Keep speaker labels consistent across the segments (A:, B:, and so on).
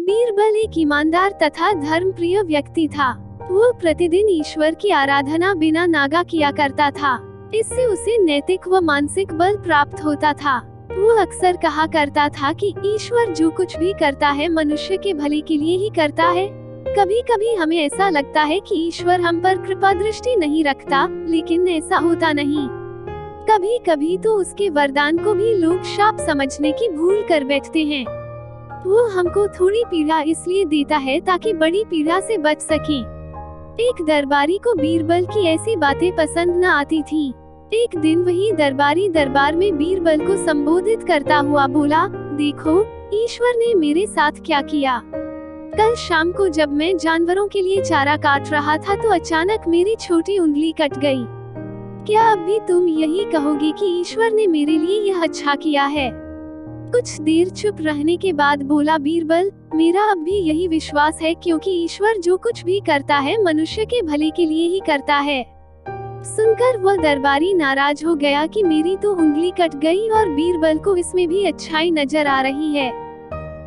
A: बीरबल एक ईमानदार तथा धर्मप्रिय व्यक्ति था। वो प्रतिदिन ईश्वर की आराधना बिना नागा किया करता था। इससे उसे नैतिक व मानसिक बल प्राप्त होता था। वो अक्सर कहा करता था कि ईश्वर जो कुछ भी करता है मनुष्य के भले के लिए ही करता है। कभी कभी हमें ऐसा लगता है कि ईश्वर हम पर कृपा दृष्टि नहीं रखता, लेकिन ऐसा होता नहीं। कभी कभी तो उसके वरदान को भी लोग शाप समझने की भूल कर बैठते हैं। वो हमको थोड़ी पीड़ा इसलिए देता है ताकि बड़ी पीड़ा से बच सके। एक दरबारी को बीरबल की ऐसी बातें पसंद न आती थी। एक दिन वही दरबारी दरबार में बीरबल को संबोधित करता हुआ बोला, देखो ईश्वर ने मेरे साथ क्या किया। कल शाम को जब मैं जानवरों के लिए चारा काट रहा था तो अचानक मेरी छोटी उंगली कट गई। क्या अब भी तुम यही कहोगे कि ईश्वर ने मेरे लिए यह अच्छा किया है? कुछ देर चुप रहने के बाद बोला बीरबल, मेरा अब भी यही विश्वास है, क्योंकि ईश्वर जो कुछ भी करता है मनुष्य के भले के लिए ही करता है। सुनकर वह दरबारी नाराज हो गया कि मेरी तो उंगली कट गई और बीरबल को इसमें भी अच्छाई नजर आ रही है।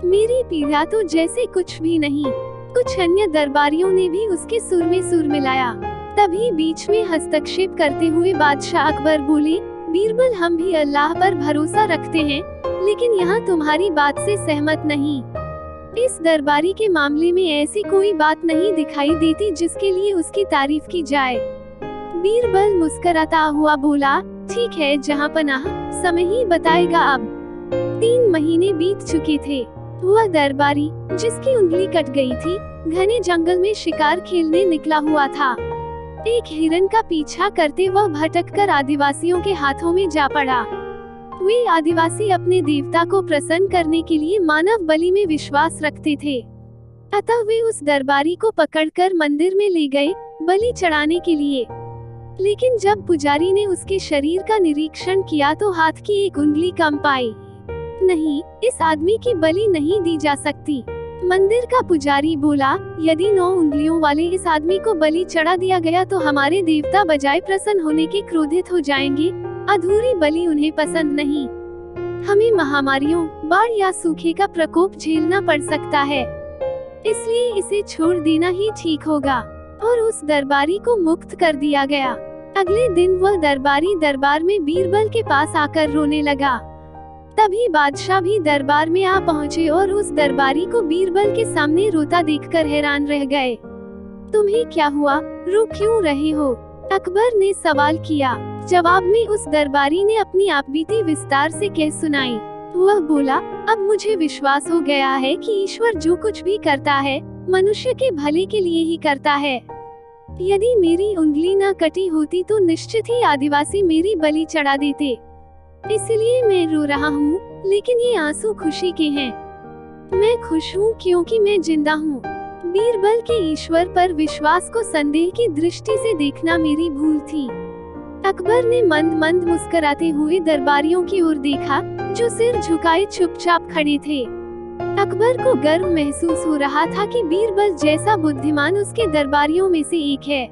A: मेरी पीड़ा तो जैसे कुछ भी नहीं। कुछ अन्य दरबारियों ने भी उसके सुर में सुर मिलाया। तभी बीच में हस्तक्षेप करते हुए बादशाह अकबर बोले, बीरबल हम भी अल्लाह पर भरोसा रखते हैं, लेकिन यहाँ तुम्हारी बात से सहमत नहीं। इस दरबारी के मामले में ऐसी कोई बात नहीं दिखाई देती जिसके लिए उसकी तारीफ की जाए। बीरबल मुस्कुराता हुआ बोला, ठीक है जहाँ पनाह, समय ही बताएगा। अब 3 महीने बीत चुके थे। वह दरबारी जिसकी उंगली कट गई थी, घने जंगल में शिकार खेलने निकला हुआ था। एक हिरन का पीछा करते वह भटककर आदिवासियों के हाथों में जा पड़ा। वे आदिवासी अपने देवता को प्रसन्न करने के लिए मानव बलि में विश्वास रखते थे। अतः वे उस दरबारी को पकड़कर मंदिर में ले गए बलि चढ़ाने के लिए। लेकिन जब पुजारी ने उसके शरीर का निरीक्षण किया तो हाथ की एक उंगली कम पाई। नहीं, इस आदमी की बलि नहीं दी जा सकती। मंदिर का पुजारी बोला, यदि 9 उंगलियों वाले इस आदमी को बलि चढ़ा दिया गया तो हमारे देवता बजाय प्रसन्न होने के क्रोधित हो जाएंगे। अधूरी बलि उन्हें पसंद नहीं। हमें महामारियों, बाढ़ या सूखे का प्रकोप झेलना पड़ सकता है, इसलिए इसे छोड़ देना ही ठीक होगा। और उस दरबारी को मुक्त कर दिया गया। अगले दिन वह दरबारी दरबार में बीरबल के पास आकर रोने लगा। तभी बादशाह भी दरबार में आ पहुँचे और उस दरबारी को बीरबल के सामने रोता देखकर हैरान रह गए। तुम्हें क्या हुआ, रो क्यों रहे हो? अकबर ने सवाल किया। जवाब में उस दरबारी ने अपनी आपबीती विस्तार से कह सुनाई। वह बोला, अब मुझे विश्वास हो गया है कि ईश्वर जो कुछ भी करता है मनुष्य के भले के लिए ही करता है। यदि मेरी उंगली न कटी होती तो निश्चित ही आदिवासी मेरी बलि चढ़ा देते। इसलिए मैं रो रहा हूँ, लेकिन ये आंसू खुशी के हैं। मैं खुश हूँ क्योंकि मैं जिंदा हूँ। बीरबल के ईश्वर पर विश्वास को संदेह की दृष्टि से देखना मेरी भूल थी। अकबर ने मंद मंद मुस्कुराते हुए दरबारियों की ओर देखा, जो सिर झुकाए चुपचाप खड़े थे। अकबर को गर्व महसूस हो रहा था कि बीरबल जैसा बुद्धिमान उसके दरबारियों में से एक है।